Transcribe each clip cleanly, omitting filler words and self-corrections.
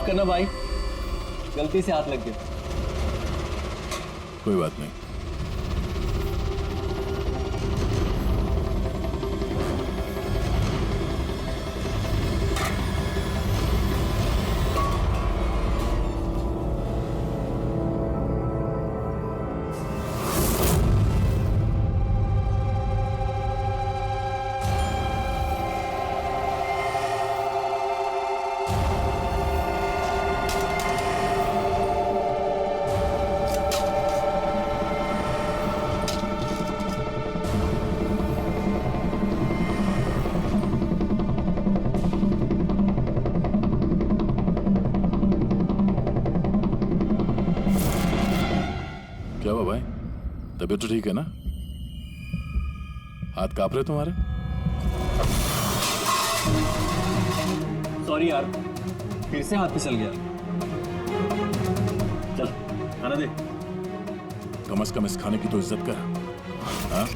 माफ करना भाई, गलती से हाथ लग गया। कोई बात नहीं। क्या हुआ भाई, तबीयत तो ठीक है ना? हाथ कांप रहे तुम्हारे? सॉरी यार, फिर से हाथ फिसल गया। चल खाना दे। कम से कम इस खाने की तो इज्जत कर। हाँ?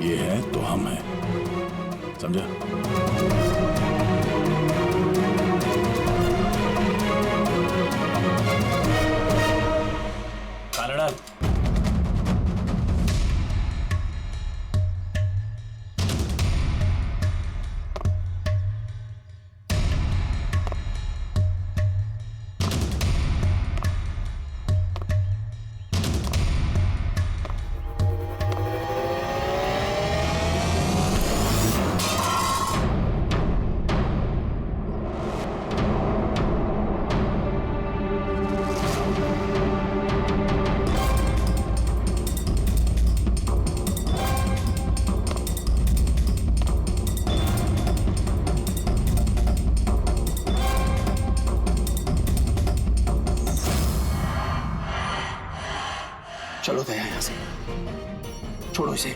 ये है तो हम हैं, समझा? खाना डाल। चलो दया यहां से, छोड़ो इसे,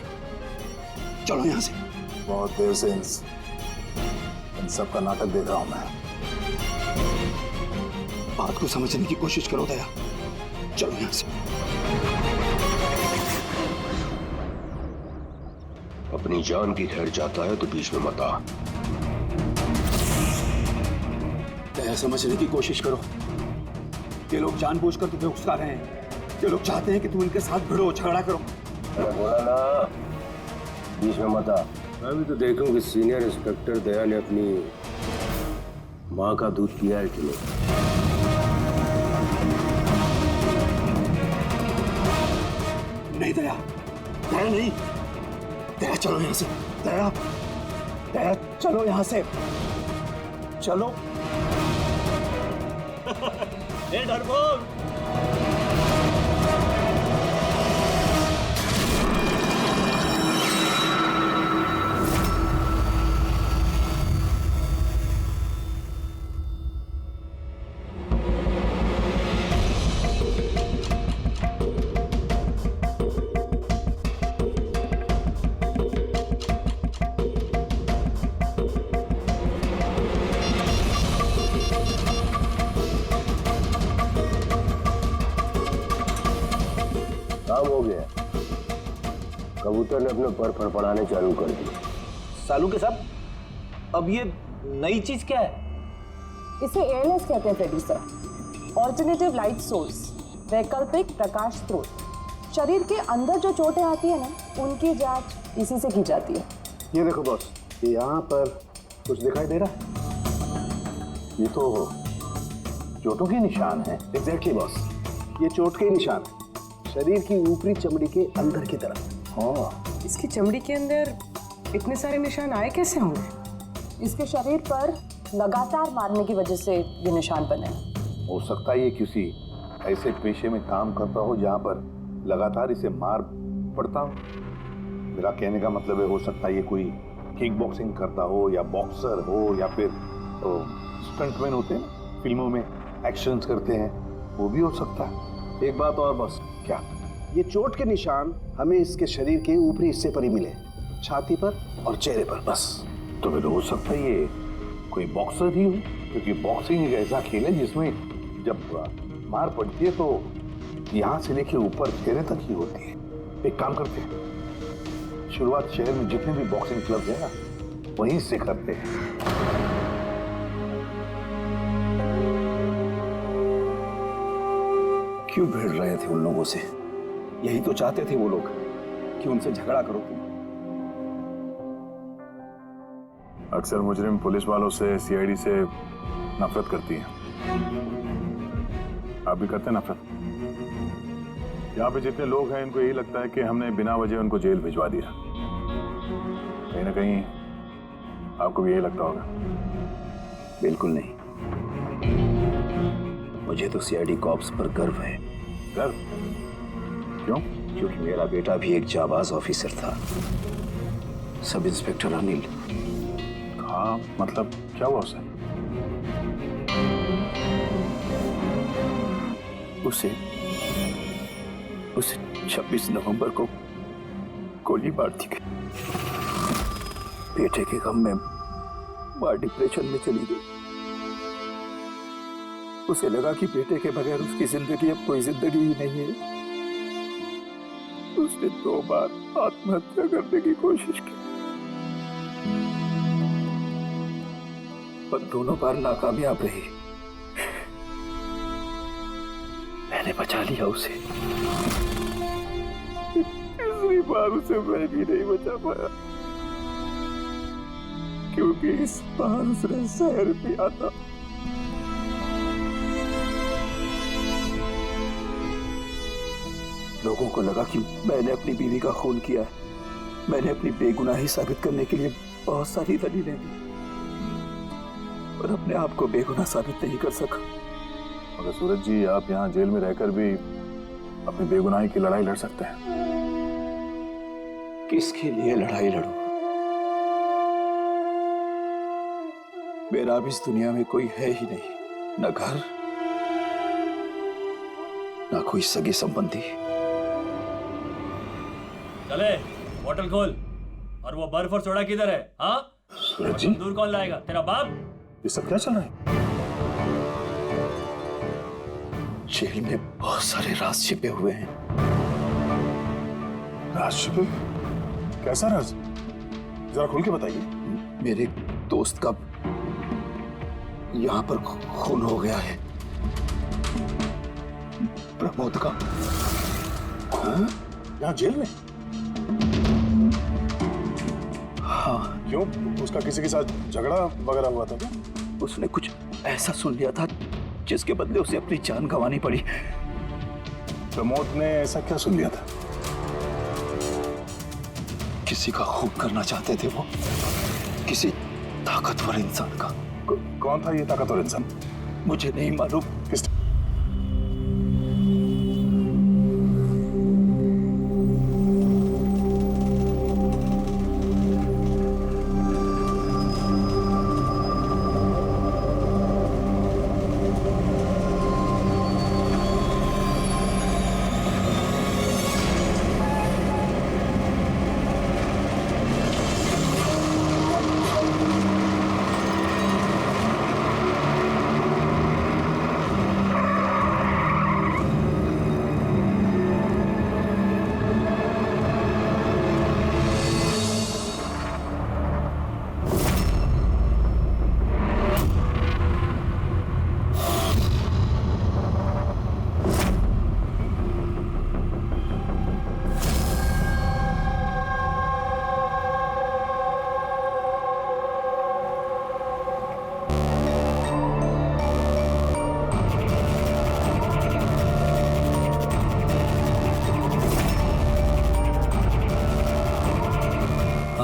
चलो यहां से। बहुत देर से इन सब का नाटक देख रहा हूं मैं। बात को समझने की कोशिश करो दया, चलो यहां से। अपनी जान की खैर चाहता है तो बीच में मत आ। दया समझने की कोशिश करो। ये लोग जानबूझकर तुम्हें उकसा रहे हैं। ये लोग चाहते हैं कि तुम इनके साथ भिड़ो, झगड़ा करो। मैंने बोला ना, बीच में मत आ। मैं भी तो देखूं कि सीनियर इंस्पेक्टर दया ने अपनी माँ का दूध पिया है कि नहीं। नहीं दया, दया नहीं। दया चलो यहां से, दया, दया चलो यहां से, चलो। ए डरपोक, काम हो गया। कबूतर ने अपने पर फड़फड़ाने चालू कर दिए। सालू के साहब, अब ये नई चीज क्या है? इसे एएलएस कहते हैं Freddy sir, alternative light source, वैकल्पिक प्रकाश स्रोत। शरीर के अंदर जो चोटें आती है ना, उनकी जांच इसी से की जाती है। ये देखो बॉस, ये यहाँ पर कुछ दिखाई दे रहा है? ये तो चोटों के निशान है। एग्जैक्टली बॉस, ये चोट के निशान है, शरीर की ऊपरी चमड़ी के अंदर की तरफ। हाँ, इसकी चमड़ी के अंदर इतने सारे निशान आए कैसे होंगे? इसके शरीर पर लगातार मारने की वजह से ये निशान बने हैं। हो सकता है ये किसी ऐसे पेशे में काम करता हो जहां पर लगातार इसे मार पड़ता हो। मेरा कहने का मतलब है, हो सकता है ये कोई किक बॉक्सिंग करता हो, या बॉक्सर हो, या फिर स्टंटमैन होते हैं फिल्मों में एक्शंस करते हैं, वो भी हो सकता है। एक बात और बॉस, क्या? ये चोट के निशान हमें इसके शरीर के ऊपरी हिस्से पर ही मिले, छाती पर और चेहरे पर बस। तो फिर हो सकता है ये कोई बॉक्सर ही हो, क्योंकि बॉक्सिंग एक ऐसा खेल है जिसमें जब मार पड़ती है तो यहाँ से लेके ऊपर चेहरे तक ही होती है। एक काम करते हैं, शुरुआत शहर में जितने भी बॉक्सिंग क्लब है ना, वहीं से करते हैं। क्यों भिड़ रहे थे उन लोगों से? यही तो चाहते थे वो लोग कि उनसे झगड़ा करो तुम। अक्सर मुजरिम पुलिस वालों से, सीआईडी से नफरत करती है। आप भी करते हैं नफरत? यहाँ पे जितने लोग हैं इनको यही लगता है कि हमने बिना वजह उनको जेल भिजवा दिया। कहीं ना कहीं आपको भी यही लगता होगा। बिल्कुल नहीं, मुझे तो सीआईडी कॉप्स पर गर्व है। गर्व? क्यों? क्योंकि मेरा बेटा भी एक जाबाज ऑफिसर था, सब इंस्पेक्टर अनिल। हाँ, मतलब क्या हुआ उसे? उसे 26 नवंबर को गोली मार दी गई। बेटे के गम में मां डिप्रेशन में चली गई। उसे लगा कि बेटे के बगैर उसकी जिंदगी अब कोई जिंदगी ही नहीं है। उसने 2 बार आत्महत्या करने की कोशिश की, पर दोनों बार नाकामयाब रही। मैंने बचा लिया उसे। तीसरी बार उसे मैं भी नहीं बचा पाया, क्योंकि इस बार उसने जहर पिया था। लोगों को लगा कि मैंने अपनी बीवी का खून किया है। मैंने अपनी बेगुनाही साबित करने के लिए बहुत सारी दलीलें दी, पर अपने आप को बेगुनाह साबित नहीं कर सका। मगर सूरज जी, आप यहाँ जेल में रहकर भी अपनी बेगुनाही की लड़ाई लड़ सकते हैं। किसके लिए लड़ाई लड़ूं? मेरा अब इस दुनिया में कोई है ही नहीं, न घर, न कोई सगे संबंधी। चले, बोतल खोल। और वो बर्फ और सोडा किधर है? हाँ, सूरज जी, दूर कौन लाएगा? तेरा बाप? ये सब क्या चल रहा है? जेल में बहुत सारे राज छिपे हुए हैं। राज छिपे? कैसा राज? जरा खोल के बताइए। मेरे दोस्त का यहाँ पर खून हो गया है, प्रमोद का। हाँ? यहाँ जेल में? हाँ। क्यों? उसका किसी के साथ झगड़ा वगैरह हुआ था क्या? उसने कुछ ऐसा सुन लिया था जिसके बदले उसे अपनी जान गंवानी पड़ी। प्रमोद ने ऐसा क्या सुन लिया था? किसी का खून करना चाहते थे वो, किसी ताकतवर इंसान का। कौन था ये ताकतवर इंसान? मुझे नहीं मालूम। किस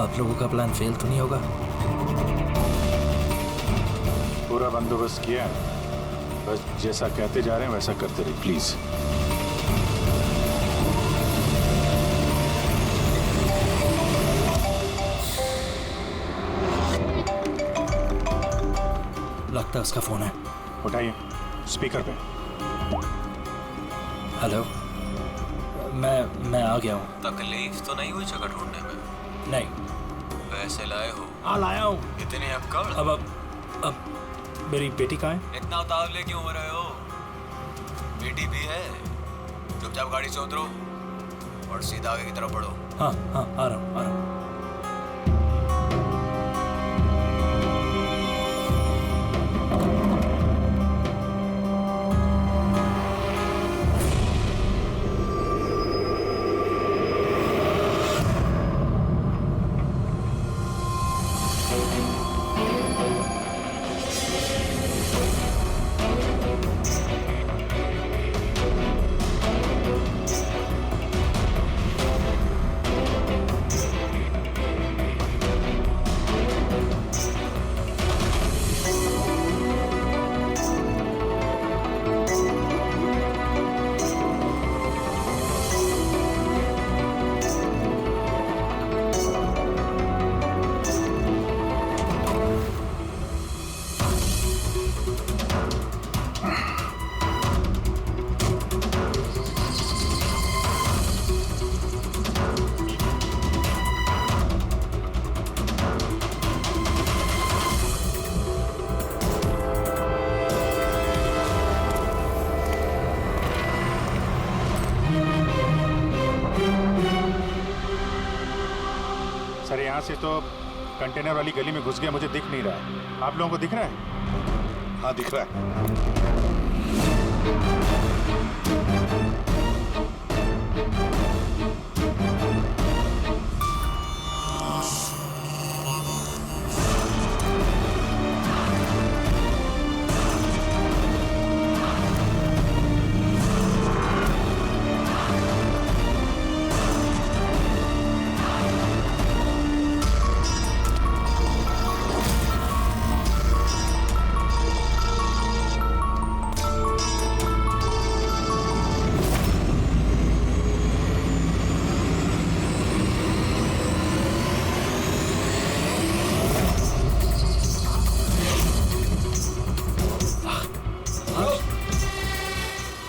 आप लोगों का प्लान फेल तो नहीं होगा? पूरा बंदोबस्त किया है, बस जैसा कहते जा रहे हैं वैसा करते रहिए प्लीज। लगता है उसका फोन है। उठाइए, स्पीकर पे। हेलो, मैं आ गया हूँ। तकलीफ तो नहीं हुई जगह ढूंढने में? नहीं। पैसे लाए हो? हाँ, लाया हूँ। इतने अक्कड़? अब मेरी बेटी कहाँ है? इतना उतावले क्यों हो रहे हो? बेटी भी है। चुपचाप गाड़ी से उतरो और सीधा आगे की तरफ बढ़ो। हाँ, आ रहा हूँ। यहाँ से तो कंटेनर वाली गली में घुस गया, मुझे दिख नहीं रहा है। आप लोगों को दिख रहा है? हाँ दिख रहा है।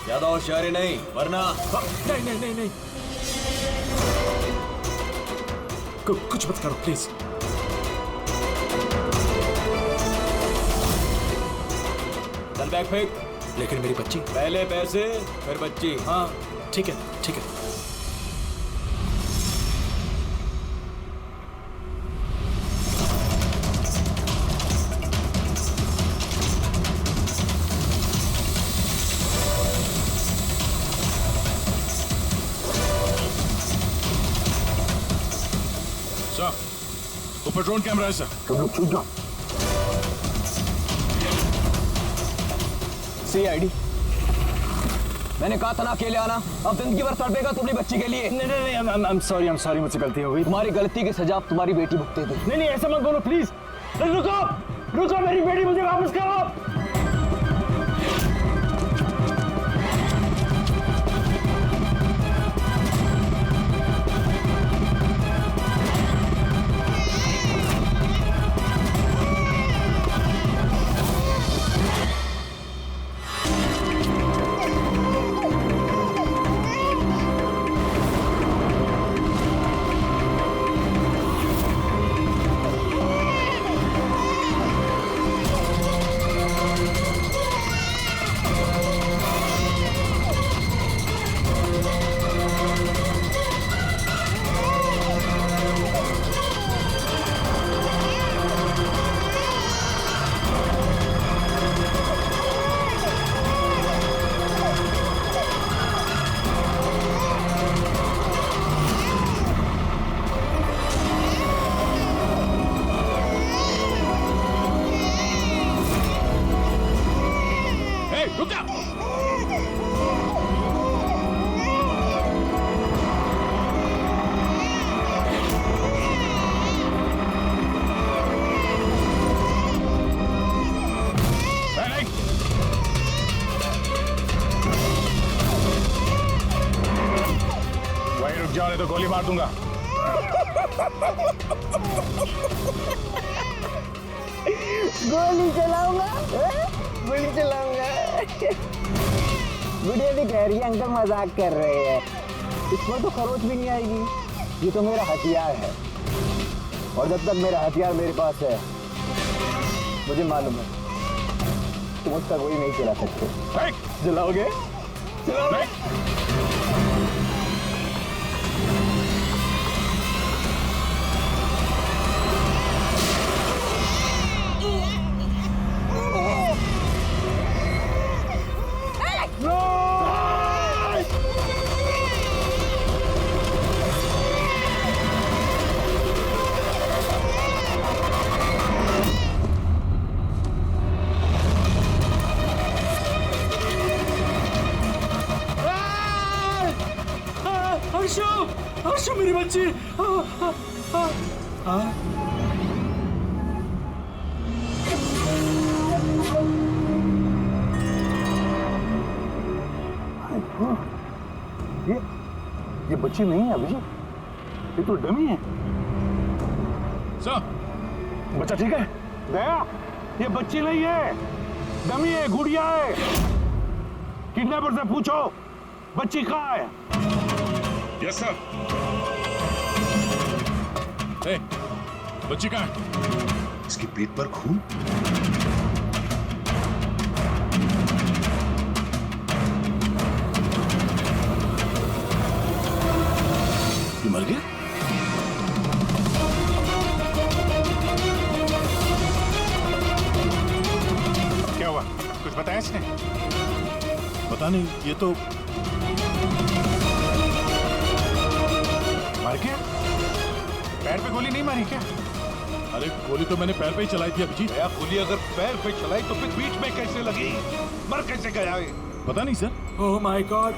ज्यादा होशियारी नहीं, वरना नहीं नहीं नहीं नहीं, कुछ मत करो प्लीज। चल बैग फेंक। लेकिन मेरी बच्ची। पहले पैसे फिर बच्ची। हाँ ठीक है ठीक है। सर, ऊपर ड्रोन कैमरा है सर। तुम लोग छूट जाओ। CID, मैंने कहा था ना अकेले आना। अब जिंदगी भर तड़पेगा तुम अपनी बच्ची के लिए। नहीं नहीं नहीं, I'm sorry, मुझसे गलती हो गई। तुम्हारी गलती की सजा अब तुम्हारी बेटी भुगतेगी। नहीं नहीं ऐसा मत बोलो प्लीज। रुको रुको, मेरी बेटी मुझे वापस करो। रुक जा। वहीं रुक जाओ नहीं तो गोली मार दूंगा। गोली चलाऊंगा, गोली चलाऊंगा। गुड़िया भी कह रही है अंकल मजाक कर रहे हैं। इसमें तो खरोच भी नहीं आएगी। ये तो मेरा हथियार है, और जब तक मेरा हथियार मेरे पास है, मुझे मालूम है तुम उसका गोली नहीं चला सकते। चलाओगे? चलाओगे? हर्षु मेरी बच्ची। ये बच्ची नहीं है अभिजीत, ये तो डमी है। सर, बच्चा ठीक है? दया, ये बच्ची नहीं है, डमी है, गुड़िया है। किडनैपर से पूछो बच्ची कहाँ है। Yes sir. ए, बच्ची कहाँ है? इसके पेट पर खून। ये मर गया? पता नहीं, ये तो मार क्या? पैर पे गोली नहीं मारी क्या? अरे गोली तो मैंने पैर पे ही चलाई थी अभिजीत। भैया गोली अगर पैर पे चलाई तो फिर बीच में कैसे लगी? मर कैसे गया ये? पता नहीं सर। ओह माय गॉड,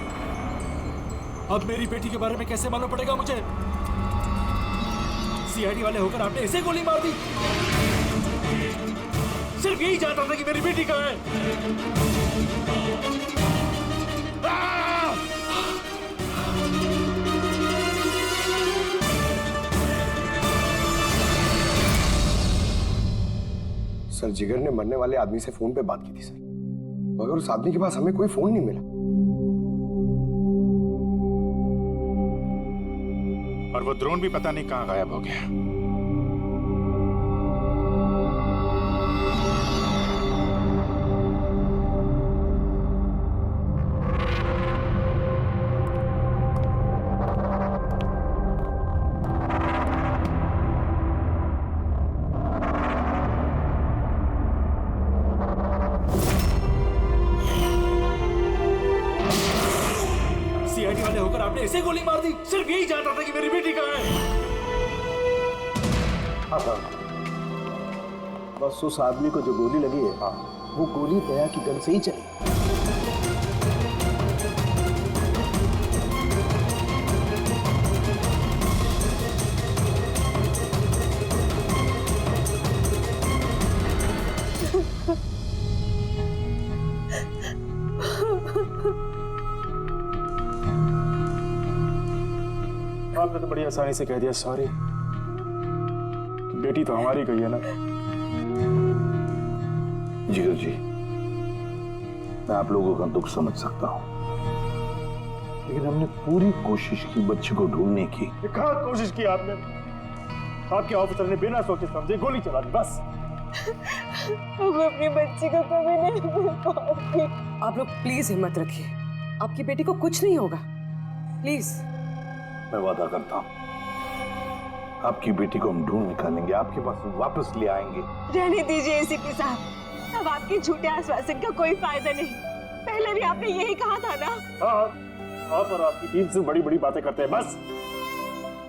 अब मेरी बेटी के बारे में कैसे मालूम पड़ेगा मुझे? सीआईडी वाले होकर आपने ऐसे गोली मार दी? सिर्फ यही चाहता था कि मेरी बेटी कहाँ है। सर जिगर ने मरने वाले आदमी से फोन पे बात की थी सर, मगर उस आदमी के पास हमें कोई फोन नहीं मिला। और वो ड्रोन भी पता नहीं कहाँ गायब हो गया। सीआईडी वाले होकर आपने ऐसे गोली मार दी? सिर्फ यही चाहता था कि मेरी बेटी कहाँ है। हाँ सर, बस उस आदमी को जो गोली लगी है, हाँ, वो गोली दया की गन से ही चली। आपने तो बड़ी आसानी से कह दिया सॉरी। बेटी तो हमारी गई है ना। जिगर जी, मैं आप लोगों का दुख समझ सकता हूं, लेकिन हमने पूरी कोशिश की बच्चे को ढूंढने की। कहाँ कोशिश की आपने? आपके ऑफिसर ने बिना सोचे समझे गोली चला दी, बस। अब अपनी बच्ची को कभी नहीं मिल पाऊंगी। आप लोग प्लीज हिम्मत रखिए, आपकी बेटी को कुछ नहीं होगा, प्लीज। मैं वादा करता हूं, आपकी बेटी को हम ढूंढ निकालेंगे, आपके पास वापस ले आएंगे। रहने दीजिए एसीपी साहब, अब आपके झूठे आश्वासन का कोई फायदा नहीं। पहले भी आपने यही कहा था ना। हाँ, आप और आपकी टीम से बड़ी बड़ी बातें करते हैं, बस।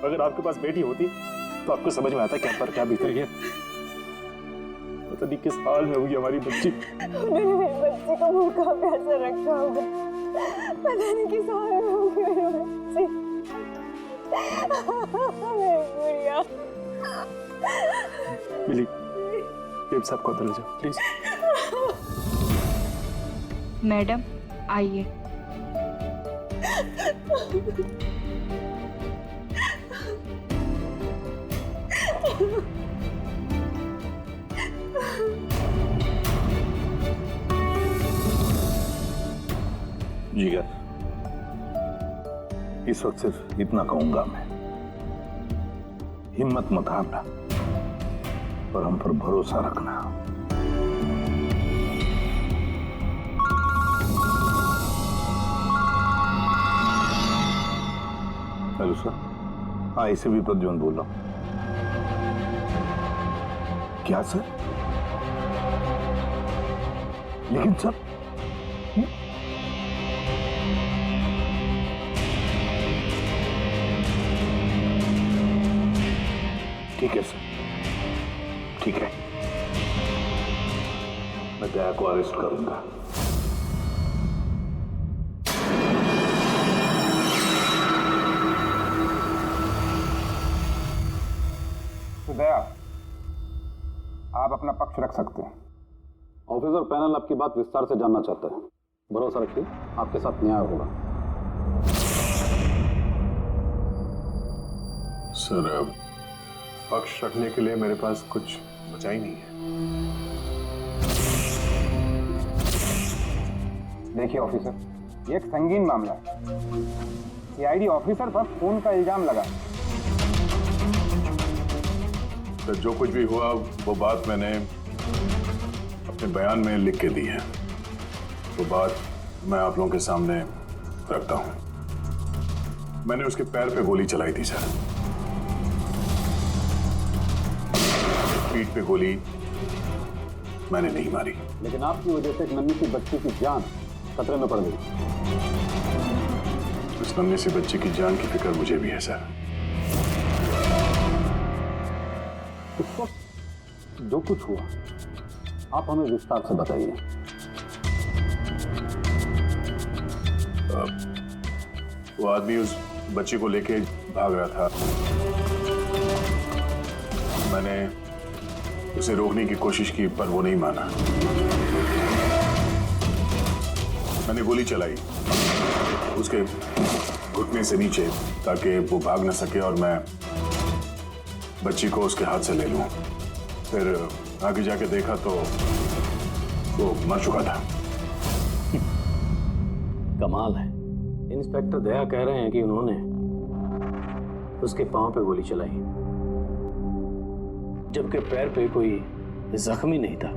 अगर आपके पास बेटी होती तो आपको समझ में आता क्या पर क्या बीत रही है। पता नहीं किस हाल में होगी हमारी बच्ची। मेरी बच्ची को भूखा प्यासा रखा होगा, पता नहीं किस हाल में होगी मेरी बच्ची। मिली, बेब साहब को अंदर ले जाओ प्लीज। मैडम आइए। जिगर, इस वक्त सिर्फ इतना कहूंगा मैं, हिम्मत मत हारना और हम पर भरोसा रखना। Hello sir. हाँ, इसे भी प्रद्युम्न बोल रहा हूं। क्या सर? लेकिन सर, ठीक है सर, ठीक है, मैं दया को अरेस्ट करूंगा। तो दया, आप अपना पक्ष रख सकते हैं। ऑफिसर पैनल आपकी बात विस्तार से जानना चाहता है। भरोसा रखिए, आपके साथ न्याय होगा। सर, पक्ष रखने के लिए मेरे पास कुछ बचा ही नहीं है। देखिए ऑफिसर, ये एक संगीन मामला है। सीआईडी ऑफिसर पर खून का इल्जाम लगा। तो जो कुछ भी हुआ वो बात मैंने अपने बयान में लिख के दी है, वो बात मैं आप लोगों के सामने रखता हूं। मैंने उसके पैर पे गोली चलाई थी सर, पीठ पे गोली मैंने नहीं मारी। लेकिन आपकी वजह से एक नन्ही सी बच्ची की जान खतरे में पड़ गई। उस नन्हे से बच्चे की जान की फिक्र मुझे भी है सर। उस वक्त जो कुछ हुआ आप हमें विस्तार से बताइए। वो आदमी उस बच्चे को लेके भाग रहा था। मैंने उसे रोकने की कोशिश की पर वो नहीं माना। मैंने गोली चलाई उसके घुटने से नीचे ताकि वो भाग न सके और मैं बच्ची को उसके हाथ से ले लूं। फिर आगे जाके देखा तो वो मर चुका था। कमाल है, इंस्पेक्टर दया कह रहे हैं कि उन्होंने उसके पांव पे गोली चलाई जबकि पैर पे कोई जख्मी नहीं था।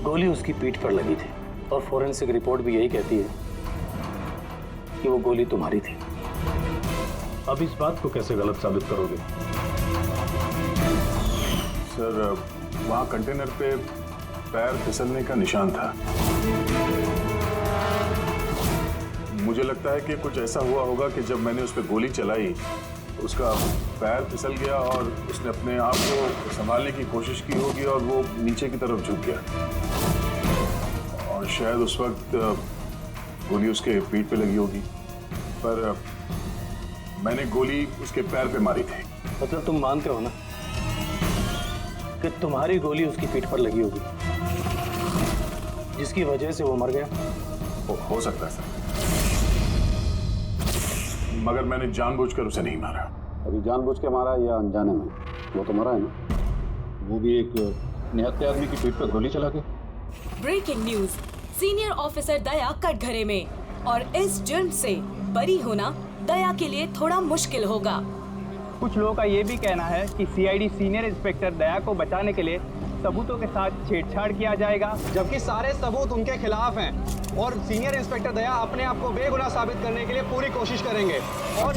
गोली उसकी पीठ पर लगी थी और फोरेंसिक रिपोर्ट भी यही कहती है कि वो गोली तुम्हारी थी। अब इस बात को कैसे गलत साबित करोगे? सर वहाँ कंटेनर पे पैर फिसलने का निशान था। मुझे लगता है कि कुछ ऐसा हुआ होगा कि जब मैंने उस पर गोली चलाई उसका पैर फिसल गया और उसने अपने आप को संभालने की कोशिश की होगी और वो नीचे की तरफ झुक गया और शायद उस वक्त गोली उसके पीठ पे लगी होगी, पर मैंने गोली उसके पैर पे मारी थी। मतलब तुम मानते हो ना कि तुम्हारी गोली उसकी पीठ पर लगी होगी जिसकी वजह से वो मर गया? हो सकता है सर, मगर मैंने जानबूझकर उसे नहीं मारा। अभी जानबूझ के मारा या अनजाने में? वो तो मरा है ना, वो भी एक निहत्थे आदमी की पीठ पर गोली चला के। ब्रेकिंग न्यूज, सीनियर ऑफिसर दया कटघरे में और इस जुर्म से बरी होना दया के लिए थोड़ा मुश्किल होगा। कुछ लोगों का ये भी कहना है कि सीआईडी सीनियर इंस्पेक्टर दया को बचाने के लिए सबूतों के साथ छेड़छाड़ किया जाएगा, जबकि सारे सबूत उनके खिलाफ हैं और सीनियर इंस्पेक्टर दया अपने आप को बेगुनाह साबित करने के लिए पूरी कोशिश करेंगे। और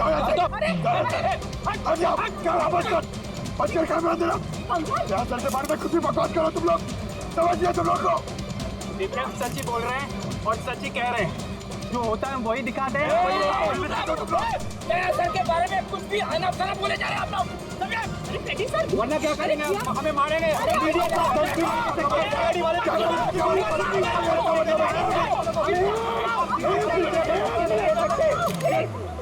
देखिए, हम सच ही बोल रहे हैं और सच ही कह रहे हैं, जो होता है वही दिखाते हैं। सर के बारे में कुछ भी अनअफसर बोले जा रहे हैं आप लोग, वरना क्या करेंगे? हमें मारेंगे।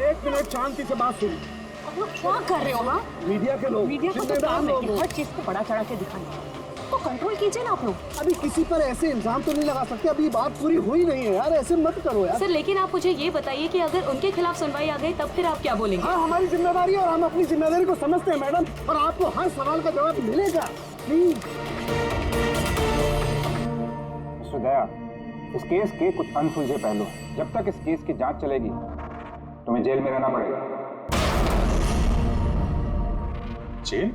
एक मिनट शांति से बात सुनिए। आप लोग क्या कर रहे हो? हाँ, मीडिया के लोग, मीडिया को तो काम है कि हर चीज को बड़ा चढ़ा के दिखाना, तो कंट्रोल कीजिए ना आप लोग। अभी किसी पर ऐसे इल्जाम तो नहीं लगा सकते, अभी बात पूरी हुई नहीं है यार, ऐसे मत करो यार। सर लेकिन आप मुझे ये बताइए कि अगर उनके खिलाफ सुनवाई आ गई तब फिर आप क्या बोलेंगे? हाँ, हमारी जिम्मेदारी है और हम अपनी जिम्मेदारी को समझते हैं मैडम, और आपको हर सवाल का जवाब मिलेगा। प्लीज मिस्टर दया, इस केस के कुछ अनसुलझे पहलू हैं। जब तक इस केस की जांच चलेगी तुम्हें जेल में रहना पड़ेगा। जेल?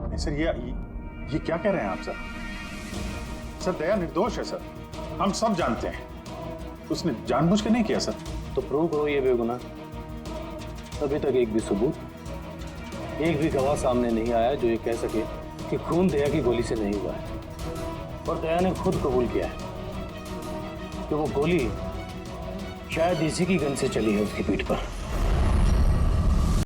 नहीं सर, ये क्या कह रहे हैं आप सर? सर दया निर्दोष है सर, हम सब जानते हैं, उसने जानबूझ के नहीं किया सर। तो प्रूव करो ये बेगुनाह। अभी तक एक भी सबूत, एक भी गवाह सामने नहीं आया जो ये कह सके कि खून दया की गोली से नहीं हुआ है। और दया ने खुद कबूल किया है कि वो गोली शायद इसी की गन से चली है उसकी पीठ पर।